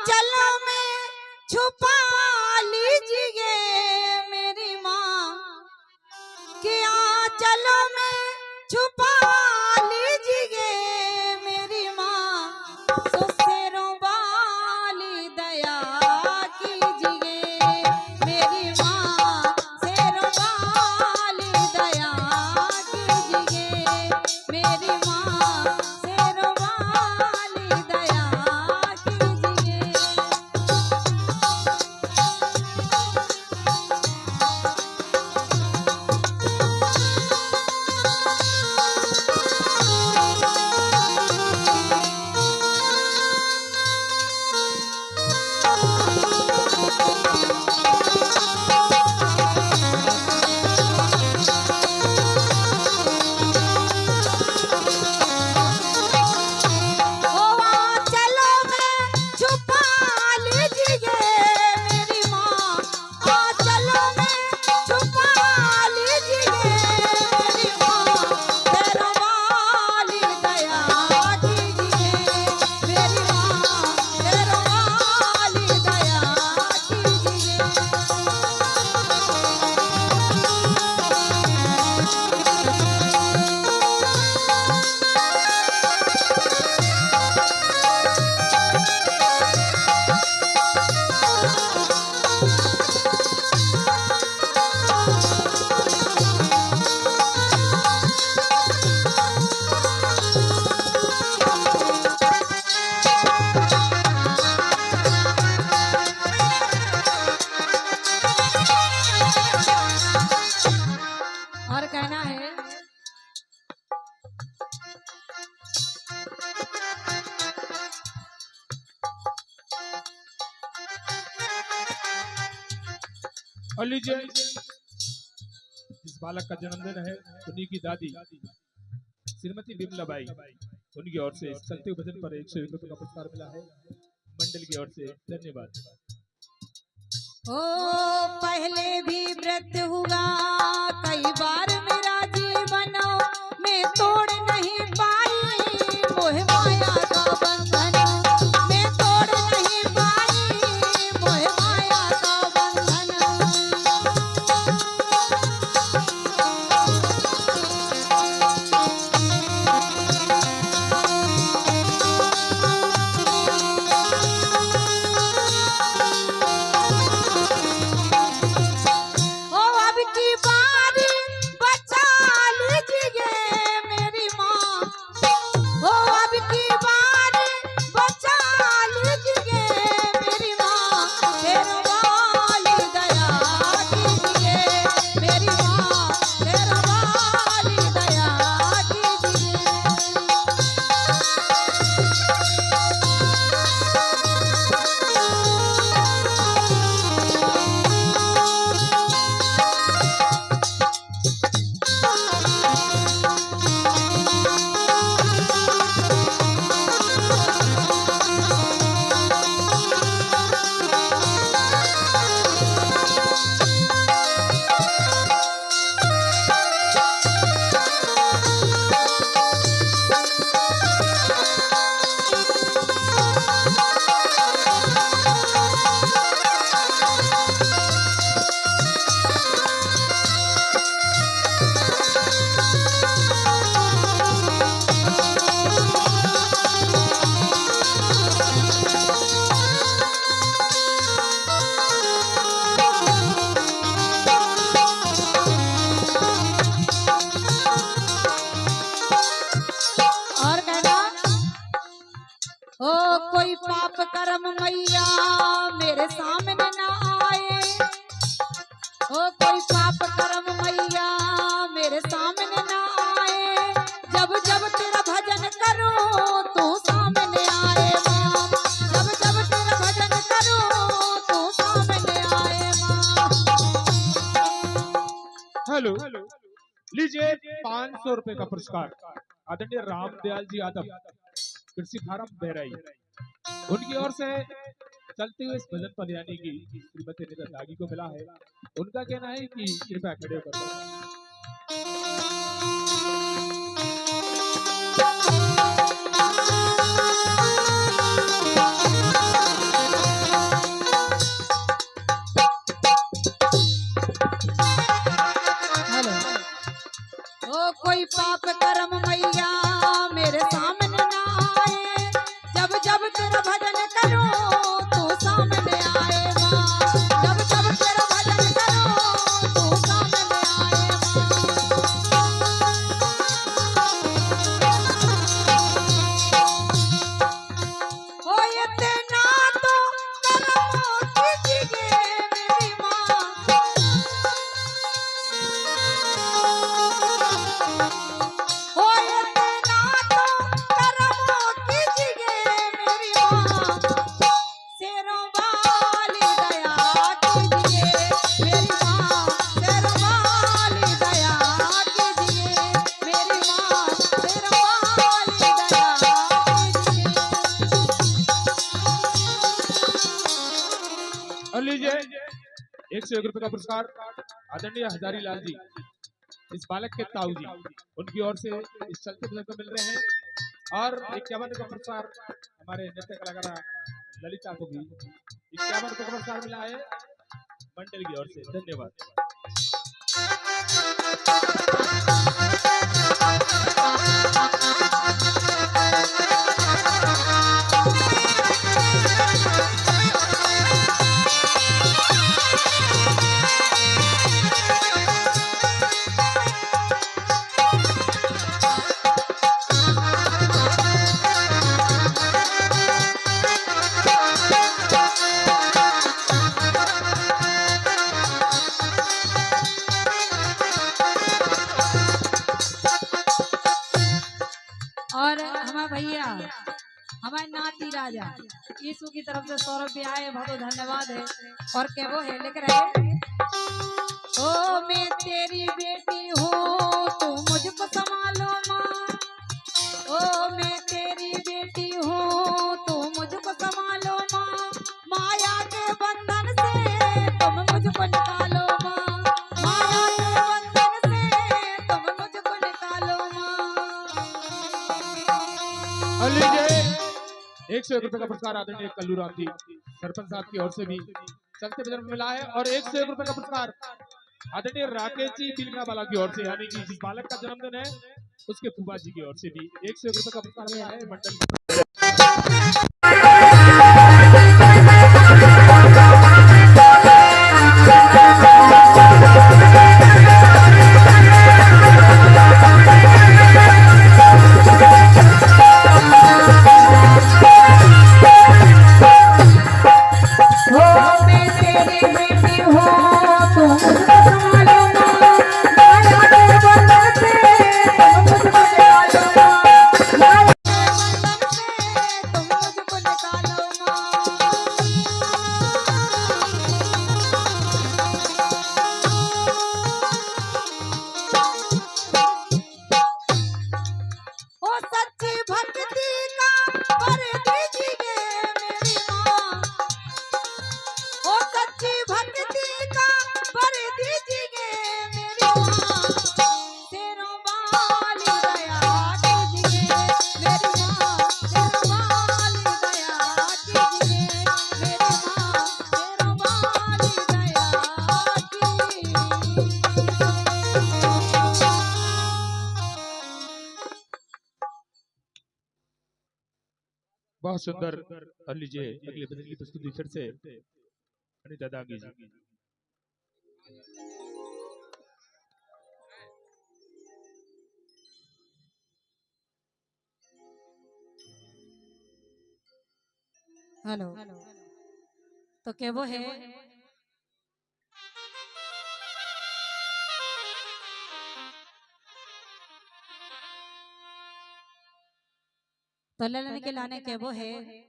आंचलों में छुपा लीजिए मेरी माँ के आंचलों में छुपा लीजिए मेरी माँ सुसेरों वाली दया कीजिए मेरी माँ शेरों वाली दया कीजिए मेरी माँ शेरों वाली दया कीजिए। और कहना है और लीजिए इस बालक का जन्मदिन है, उन्हीं की दादी श्रीमती बिमलाबाई, उनकी ओर से चलते हुए भजन पर 101 रुपये का पुरस्कार मिला है। मंडल की ओर से धन्यवाद। ओ पहले भी व्रत हुआ कई बार मेरा जीवन में तोड़ नहीं पाई मोह माया का बंधन मैं तोड़ नहीं पाई मोह माया का बंधन। ओ कोई पाप कर्म मैया मेरे सामने ना आए ओ कोई पाप कर्म मैया मेरे सामने ना आए जब जब तेरा भजन करूं तू सामने आए माँ जब जब तेरा भजन करूं तू सामने आए माँ। हेलो लीजिए 500 रुपए का पुरस्कार आदरणीय रामदयाल जी यादव कृषि फार्म बहराई, उनकी ओर से चलते हुए इस भजन पर यानी कि श्रीमती नीता दागी को मिला है। उनका कहना है कि कृपया खड़े होकर करम मैया मेरे सामने ना आए, जब जब तेरा भजन करो तू सामने आए माँ, जब जब तेरा भजन करो तू सामने आए माँ। ओ ये तेना तो करम कीजिए मेरी माँ, ओ ये तेना तो करम कीजिए मेरी माँ, शेरों वाली दया कीजिए मेरी माँ, शेरों वाली दया कीजिए मेरी माँ, शेरों वाली दया कीजिए। और लीजिए 101 रुपए का पुरस्कार आदरणीय हजारी लाल जी, इस बालक के ताऊ जी, उनकी ओर से इस चलते पुरस्कार को मिल रहे हैं। और 51 का पुरस्कार हमारे नृत्य कलाकार ललिता को भी 51 रुपए का पुरस्कार मिला है मंडल की ओर से। धन्यवाद। और हमारे भैया हमारे नाती राजा यीशु की तरफ से 100 रुपये आए, बहुत धन्यवाद है। और क्या वो है लिख रहे, ओ मैं तेरी बेटी हूँ तू मुझको संभालो माँ, ओ मैं तेरी बेटी हूँ तू मुझको संभालो माँ, माया के बंधन से तुम मुझको निकालो माँ, माया के बंधन से तुम मुझको निकालो माँ। और लीजिए 101 रुपए का पुरस्कार आदरणीय कल्लू राम जी सरपंच साहब की ओर से भी चलते बजट में मिला है। और 101 रुपए का पुरस्कार आदरणीय राकेश जी तिलका वाला की ओर से, यानी कि जिस बालक का जन्मदिन है उसके फूफा जी की ओर से भी 101 रुपए का पुरस्कार मिला है मंडल। बहुत सुंदर। और लीजिए अगले भजन की प्रस्तुति फिर से अनिता दागी जी। हेलो तो क्या वो है, तो ललन के लाने के वो है।